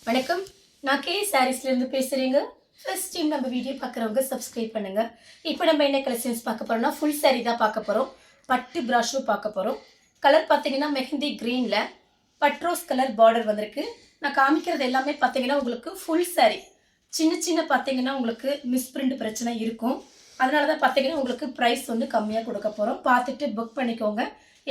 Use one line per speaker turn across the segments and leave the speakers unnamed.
வணக்கம். நான் கே சாரீஸ்லேருந்து பேசுகிறேங்க. ஃபர்ஸ்ட் டைம் நம்ம வீடியோ பார்க்குறவங்க சப்ஸ்கிரைப் பண்ணுங்கள். இப்போ நம்ம என்ன கலெக்ஷன்ஸ் பார்க்க போகிறோம்னா ஃபுல் சாரீ தான் பார்க்க போகிறோம். பட்டு ப்ராஷோ பார்க்க போகிறோம். கலர் பார்த்தீங்கன்னா மெஹந்தி க்ரீனில் பட்ரோஸ் கலர் பார்டர் வந்திருக்கு. நான் காமிக்கிறது எல்லாமே பார்த்தீங்கன்னா உங்களுக்கு ஃபுல் சாரீ. சின்ன சின்ன பார்த்தீங்கன்னா உங்களுக்கு மிஸ்பிரிண்ட் பிரச்சனை இருக்கும். அதனால தான் பார்த்தீங்கன்னா உங்களுக்கு ப்ரைஸ் வந்து கம்மியாக கொடுக்க போகிறோம். பார்த்துட்டு புக் பண்ணிக்கோங்க.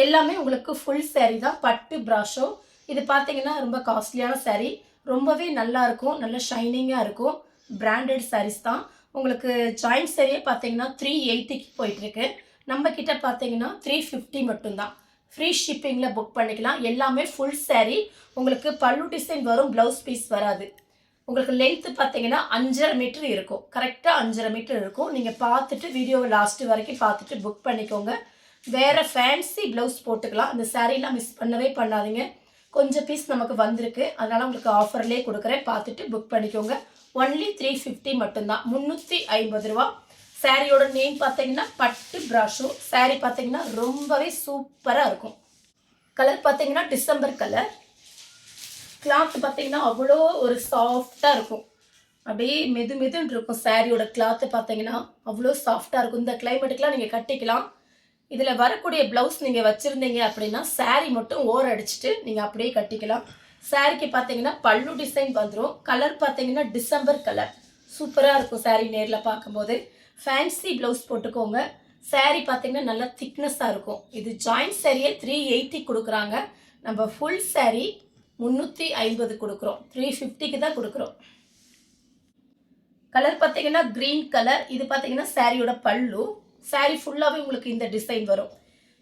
எல்லாமே உங்களுக்கு ஃபுல் சாரீ தான், பட்டு ப்ராஷோ. இது பார்த்தீங்கன்னா ரொம்ப காஸ்ட்லியான சாரீ, ரொம்பவே நல்லா இருக்கும், நல்ல ஷைனிங்காக இருக்கும். பிராண்டட் சாரீஸ் தான். உங்களுக்கு ஜாயிண்ட் சாரியே பார்த்தீங்கன்னா 380க்கு போயிட்டுருக்கு. நம்ம கிட்ட பார்த்தீங்கன்னா 350 மட்டும்தான். ஃப்ரீ ஷிப்பிங்கில் புக் பண்ணிக்கலாம். எல்லாமே ஃபுல் சாரீ. உங்களுக்கு பல்லு டிசைன் வரும், ப்ளவுஸ் பீஸ் வராது. உங்களுக்கு லென்த்து பார்த்தீங்கன்னா 5.5 மீட்டர் இருக்கும். கரெக்டாக 5.5 மீட்டர் இருக்கும். நீங்கள் பார்த்துட்டு வீடியோவை லாஸ்ட்டு வரைக்கும் பார்த்துட்டு புக் பண்ணிக்கோங்க. வேறு ஃபேன்சி ப்ளவுஸ் போட்டுக்கலாம். அந்த சாரீலாம் மிஸ் பண்ணவே பண்ணாதீங்க. கொஞ்சம் பீஸ் நமக்கு வந்திருக்கு, அதனால் உங்களுக்கு ஆஃபர்லேயே கொடுக்குறேன். பார்த்துட்டு புக் பண்ணிக்கோங்க. ஒன்லி 350 மட்டும்தான், 350 ரூபா. சாரியோட நேம் பார்த்தீங்கன்னா பட்டு ப்ராஷோ. சாரீ பார்த்தீங்கன்னா ரொம்பவே சூப்பராக இருக்கும். கலர் பார்த்தீங்கன்னா டிசம்பர் கலர். கிளாத் பார்த்தீங்கன்னா அவ்வளோ ஒரு சாஃப்டாக இருக்கும், அப்படியே மெதுன்னு இருக்கும். சாரியோட கிளாத்து பார்த்தீங்கன்னா அவ்வளோ சாஃப்டாக இருக்கும். இந்த கிளைமேட்டுக்கெலாம் நீங்கள் கட்டிக்கலாம். இதில் வரக்கூடிய ப்ளவுஸ் நீங்கள் வச்சுருந்தீங்க அப்படின்னா சாரீ மட்டும் ஓரம் அடிச்சுட்டு நீங்கள் அப்படியே கட்டிக்கலாம். சாரீக்கு பார்த்தீங்கன்னா பல்லு டிசைன் வந்துடும். கலர் பார்த்தீங்கன்னா டிசம்பர் கலர், சூப்பராக இருக்கும் சாரீ நேரில் பார்க்கும்போது. ஃபேன்சி ப்ளவுஸ் போட்டுக்கோங்க. சாரீ பார்த்தீங்கன்னா நல்லா திக்னஸாக இருக்கும். இது ஜாயிண்ட் சாரியே 380 கொடுக்குறாங்க. நம்ம ஃபுல் சாரீ 350 கொடுக்குறோம். 350க்கு தான் கொடுக்குறோம். கலர் பார்த்தீங்கன்னா க்ரீன் கலர். இது பார்த்தீங்கன்னா சாரியோட பல்லு. சாரீ ஃபுல்லாகவே உங்களுக்கு இந்த டிசைன் வரும்.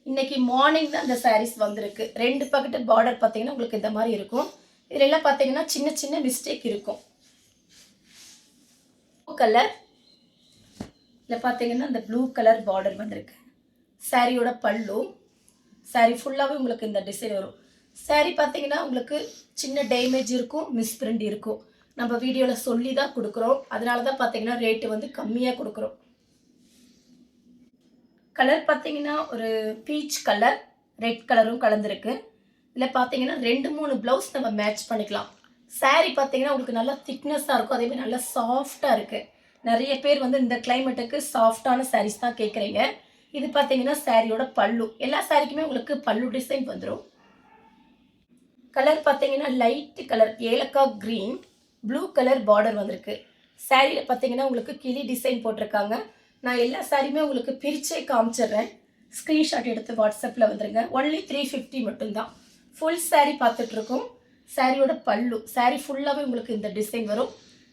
இன்றைக்கி மார்னிங் தான் இந்த சாரீஸ் வந்திருக்கு. 2 பக்கெட்டு பார்டர் பார்த்தீங்கன்னா உங்களுக்கு இந்த மாதிரி இருக்கும். இதிலெல்லாம் பார்த்தீங்கன்னா சின்ன சின்ன மிஸ்டேக் இருக்கும். கலர் இதில் பார்த்தீங்கன்னா இந்த ப்ளூ கலர் பார்டர் வந்திருக்கு. சாரியோட பல்லு. சாரீ ஃபுல்லாகவே உங்களுக்கு இந்த டிசைன் வரும். சாரீ பார்த்தீங்கன்னா உங்களுக்கு சின்ன டேமேஜ் இருக்கும், மிஸ்பிரிண்ட் இருக்கும். நம்ம வீடியோவில் சொல்லி தான் கொடுக்குறோம். அதனால தான் பார்த்தீங்கன்னா ரேட்டு வந்து கம்மியாக கொடுக்குறோம். கலர் பார்த்தீங்கன்னா ஒரு பீச் கலர், ரெட் கலரும் கலந்துருக்கு. இதில் பார்த்தீங்கன்னா 2-3 ப்ளவுஸ் நம்ம மேட்ச் பண்ணிக்கலாம். சாரீ பார்த்தீங்கன்னா உங்களுக்கு நல்லா திக்னஸாக இருக்கும், அதேமாதிரி நல்லா சாஃப்டாக இருக்குது. நிறைய பேர் வந்து இந்த கிளைமேட்டுக்கு சாஃப்டான சாரீஸ் தான் கேட்குறீங்க. இது பார்த்தீங்கன்னா சாரியோட பல்லு. எல்லா சாரிக்குமே உங்களுக்கு பல்லு டிசைன் வந்துடும். கலர் பார்த்தீங்கன்னா லைட் கலர் ஏலக்காய் க்ரீன், ப்ளூ கலர் பார்டர் வந்திருக்கு. சாரியில் பார்த்தீங்கன்னா உங்களுக்கு கிளி டிசைன் போட்டிருக்காங்க. நான் எல்லா சாரியுமே உங்களுக்கு பிரிச்சே காமிச்சிடுறேன். ஸ்க்ரீன்ஷாட் எடுத்து வாட்ஸ்அப்பில் வந்துடுங்க. ஒன்லி 350 மட்டும்தான். ஃபுல் சாரீ பார்த்துட்ருக்கோம். சாரியோட பல்லு. சாரீ ஃபுல்லாகவே உங்களுக்கு இந்த டிசைன் வரும்.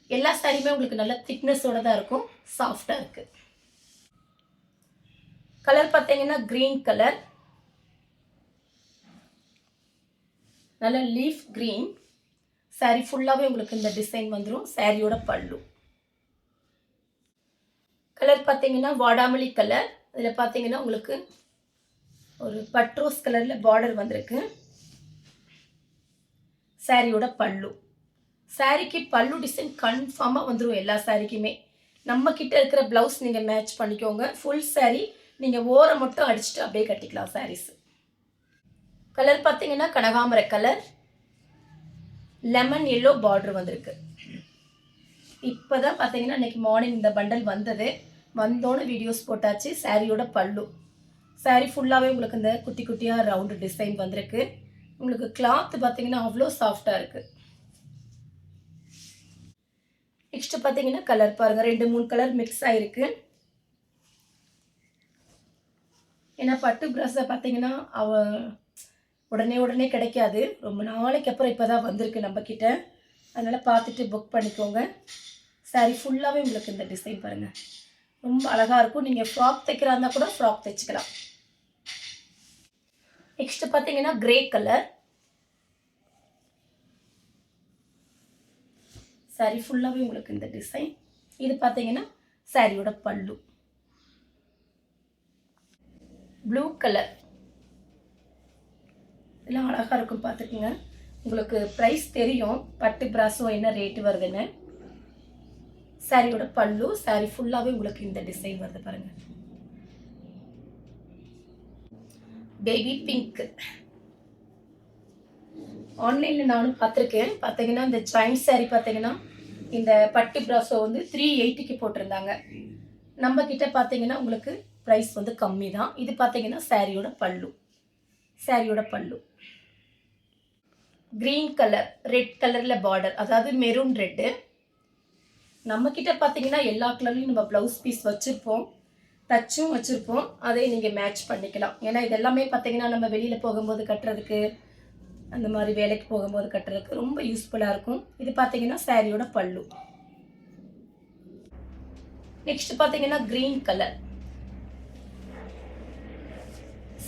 எல்லா சாரியுமே உங்களுக்கு நல்ல திக்னஸோடு தான் இருக்கும், சாஃப்டாக இருக்குது. கலர் பார்த்தீங்கன்னா க்ரீன் கலர், நல்ல லீஃப் க்ரீன். சாரீ ஃபுல்லாகவே உங்களுக்கு இந்த டிசைன் வந்துடும். சாரியோட பல்லு. கலர் பார்த்தீங்கன்னா வாடாமல்லி கலர். இதில் பார்த்தீங்கன்னா உங்களுக்கு ஒரு பட்ரோஸ் கலரில் பார்டர் வந்திருக்கு. சாரியோட பல்லு. சாரிக்கு பல்லு டிசைன் கன்ஃபார்மாக வந்துடும் எல்லா சாரிக்குமே. நம்ம கிட்ட இருக்கிற ப்ளவுஸ் நீங்கள் மேட்ச் பண்ணிக்கோங்க. ஃபுல் சாரீ நீங்கள் ஓரம் மட்டும் அடிச்சுட்டு அப்படியே கட்டிக்கலாம் சாரீஸ். கலர் பார்த்தீங்கன்னா கனகாமரை கலர், லெமன் எல்லோ பார்டர் வந்திருக்கு. இப்போ தான் பார்த்தீங்கன்னா இன்றைக்கி மார்னிங் இந்த பண்டல் வந்தோன்னு வீடியோஸ் போட்டாச்சு. சாரியோட பல்லு. சாரீ ஃபுல்லாகவே உங்களுக்கு இந்த குட்டி குட்டியாக ரவுண்டு டிசைன் வந்திருக்கு. உங்களுக்கு கிளாத்து பார்த்தீங்கன்னா அவ்வளோ சாஃப்டாக இருக்குது. நெக்ஸ்ட்டு பார்த்தீங்கன்னா கலர் பாருங்கள், 2-3 கலர் மிக்ஸ் ஆகிருக்கு. ஏன்னா பட்டு ப்ராஸை பார்த்தீங்கன்னா உடனே கிடைக்காது. ரொம்ப நாளைக்கு அப்புறம் இப்போ தான் வந்திருக்கு நம்மக்கிட்ட. அதனால் பார்த்துட்டு புக் பண்ணிக்கோங்க. சாரீ ஃபுல்லாகவே உங்களுக்கு இந்த டிசைன் பாருங்கள், ரொம்ப அழகாக இருக்கும். நீங்கள் ஃப்ராக் தைக்கிறா இருந்தால் கூட ஃப்ராக் தைச்சிக்கலாம். நெக்ஸ்ட்டு பார்த்தீங்கன்னா கிரே கலர். சாரீ ஃபுல்லாகவே உங்களுக்கு இந்த டிசைன். இது பார்த்தீங்கன்னா சாரியோட பல்லு. ப்ளூ கலர், இதெல்லாம் அழகாக இருக்கும், பார்த்துக்குங்க. உங்களுக்கு ப்ரைஸ் தெரியும் பட்டு ப்ராஸோ என்ன ரேட்டு வருதுன்னு. சாரியோட பல்லு. சாரீ ஃபுல்லாகவே உங்களுக்கு இந்த டிசைன் வருது பாருங்கள். பேபி பிங்க், ஆன்லைனில் நானும் பார்த்துருக்கேன். பார்த்தீங்கன்னா இந்த ஜாயிண்ட் saree பார்த்தீங்கன்னா இந்த பட்டு பிராசோ வந்து 380க்கு போட்டிருந்தாங்க. நம்ம கிட்ட பார்த்தீங்கன்னா உங்களுக்கு ப்ரைஸ் வந்து கம்மி தான். இது பார்த்தீங்கன்னா சாரியோட பல்லு. சாரியோட பல்லு க்ரீன் கலர், ரெட் கலரில் பார்டர், அதாவது மெரூன் ரெட்டு. நம்ம கிட்ட பார்த்தீங்கன்னா எல்லா கலர்லையும் நம்ம ப்ளவுஸ் பீஸ் வச்சுருப்போம், தச்சும் வச்சுருப்போம். அதை நீங்கள் மேட்ச் பண்ணிக்கலாம். ஏன்னா இது எல்லாமே பார்த்தீங்கன்னா நம்ம வெளியில் போகும்போது கட்டுறதுக்கு, அந்த மாதிரி வேலைக்கு போகும்போது கட்டுறதுக்கு ரொம்ப யூஸ்ஃபுல்லாக இருக்கும். இது பார்த்தீங்கன்னா சாரியோட பல்லு. நெக்ஸ்ட் பார்த்தீங்கன்னா க்ரீன் கலர்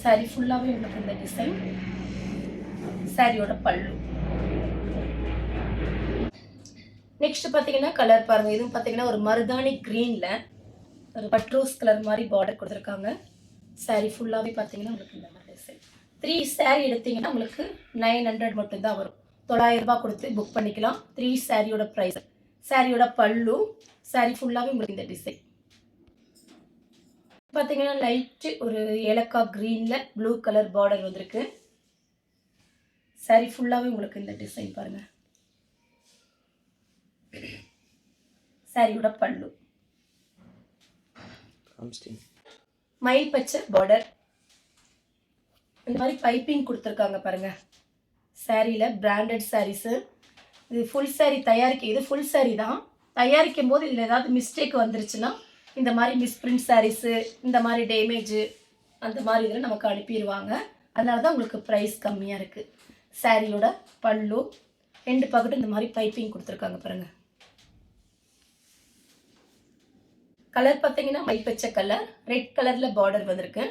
சாரி ஃபுல்லாகவே உங்களுக்கு இந்த டிசைன். சாரியோட பல்லு. நெக்ஸ்ட் பார்த்தீங்கன்னா கலர் பாருங்க. இதுவும் பார்த்தீங்கன்னா ஒரு மருதாணி க்ரீனில் ஒரு பட்ரோஸ் கலர் மாதிரி பார்டர் கொடுத்துருக்காங்க. சாரி ஃபுல்லாகவே பார்த்தீங்கன்னா உங்களுக்கு இந்த மாதிரி டிசைன். 3 சாரி எடுத்தீங்கன்னா உங்களுக்கு 900 மட்டும்தான் வரும். 900 ரூபாய் கொடுத்து புக் பண்ணிக்கலாம். 3 சாரியோட ப்ரைஸ். சாரியோட பல்லு. சாரி ஃபுல்லாகவே உங்களுக்கு இந்த டிசைன் பார்த்தீங்கன்னா லைட்டு ஒரு ஏலக்காய் க்ரீனில் ப்ளூ கலர் பார்டர் வந்திருக்கு. சாரி ஃபுல்லாகவே உங்களுக்கு இந்த டிசைன் பாருங்கள். சாரியோட பல்லு. மயில் பச்சை பார்டர். இந்த மாதிரி பைப்பிங் கொடுத்துருக்காங்க பாருங்க. சாரியில் பிராண்டட் சாரீஸு. இது ஃபுல் சாரி இது ஃபுல் சாரி தான். தயாரிக்கும் போது இதில் ஏதாவது மிஸ்டேக் வந்துருச்சுன்னா இந்த மாதிரி மிஸ்பிரிண்ட் சாரீஸு, இந்த மாதிரி டேமேஜு, அந்த மாதிரி இதில் நமக்கு அனுப்பிடுவாங்க. அதனால தான் உங்களுக்கு ப்ரைஸ் கம்மியாக இருக்குது. சாரியோட பல்லு 2 பக்கெட்டு இந்த மாதிரி பைப்பிங் கொடுத்துருக்காங்க பாருங்கள். கலர் பார்த்தீங்கன்னா மைப்பச்சை கலர், ரெட் கலரில் பார்டர் வந்திருக்கு.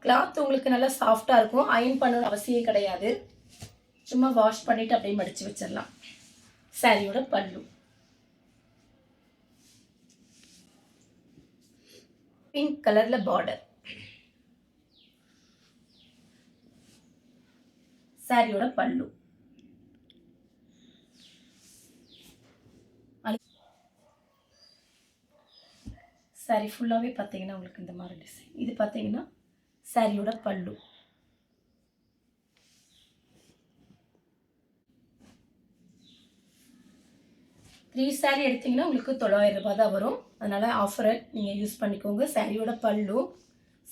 கிளாத் உங்களுக்கு நல்லா சாஃப்டாக இருக்கும். அயன் பண்ணணும் அவசியம் கிடையாது. சும்மா வாஷ் பண்ணிவிட்டு அப்படியே மடித்து வச்சிடலாம். சாரியோட பல்லு. பிங்க் கலரில் பார்டர். சாரியோட பல்லு. சாரி ஃபுல்லாகவே பார்த்தீங்கன்னா உங்களுக்கு இந்த மாதிரி டிசைன். இது பார்த்தீங்கன்னா சாரியோட பல்லு. த்ரீ சாரி எடுத்தீங்கன்னா உங்களுக்கு 900 ரூபாய் தான் வரும். அதனால் ஆஃபரை நீங்கள் யூஸ் பண்ணிக்கோங்க. சாரியோட பல்லு.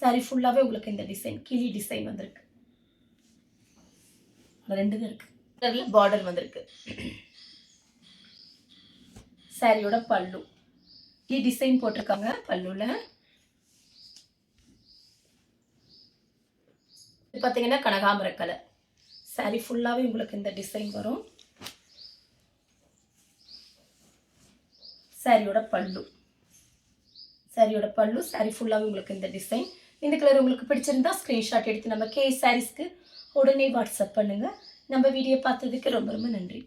சாரி ஃபுல்லாகவே உங்களுக்கு இந்த டிசைன் கிளி டிசைன் வந்திருக்கு. 2 தான் இருக்குது. அதில் பார்டர் வந்திருக்கு. சாரியோட பல்லு. கிளி டிசைன் போட்டிருக்காங்க பல்லுவில். இது பார்த்தீங்கன்னா கனகாம்பர கலர். சாரி ஃபுல்லாகவே உங்களுக்கு இந்த டிசைன் வரும். சாரியோட பல்லு. சாரியோட பல்லு. சாரி ஃபுல்லாகவே உங்களுக்கு இந்த டிசைன். இந்த கலர் உங்களுக்கு பிடிச்சிருந்தா ஸ்க்ரீன்ஷாட் எடுத்து நம்ம கே சாரீஸ்க்கு உடனே வாட்ஸ்அப் பண்ணுங்கள். நம்ம வீடியோ பார்த்ததுக்கு ரொம்ப ரொம்ப நன்றி.